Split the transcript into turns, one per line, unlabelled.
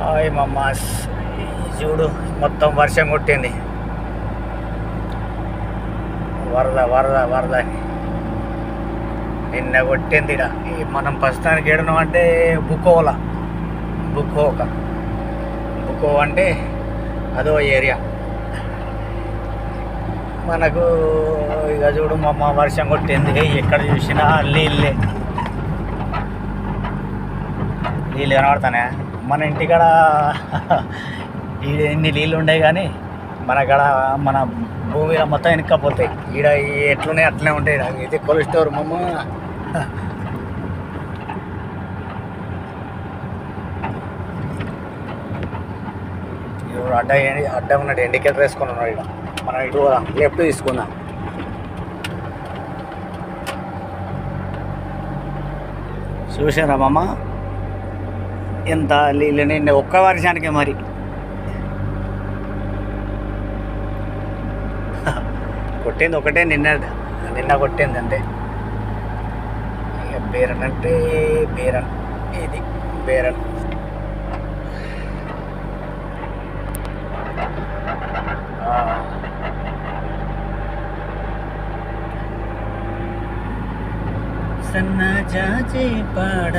Hi mama's. చూడు, మొత్తం వర్షం కొట్టింది. వరద వరద వరద నిన్న కొట్టింది ఇడ. మనం ప్రస్తుతానికి ఏడున్నాం అంటే బుకోవ అంటే అదో ఏరియా మనకు. ఇక చూడు మమ్మ, వర్షం కొట్టింది. ఎక్కడ చూసినా నీళ్ళు కనబడతానే. మన ఇంటికాడ ఎన్ని నీళ్ళు ఉండవు, కానీ మనకాడ మన భూమిలో మొత్తం వెనక్కపోతాయి. ఈడ ఎట్లున్నాయి అట్లనే ఉంటాయి. ఇది కొలెస్టోర్ మమ్మ. అడ్డ ఉన్నట్టు ఇండికేటర్ వేసుకుని ఉన్నాడు. ఇక్కడ మనం ఇటు లెఫ్ట్ తీసుకుందాం. చూసారా మమ్మ, ఎంత నీళ్ళు నిన్న ఒక్క వర్షానికే మరి. కొట్టింది ఒకటే, నిన్న కొట్టింది అంతే. ఇక బేరన్ అంటే బేరన్, ఇది బేరన్. సన్న జాజి పాడ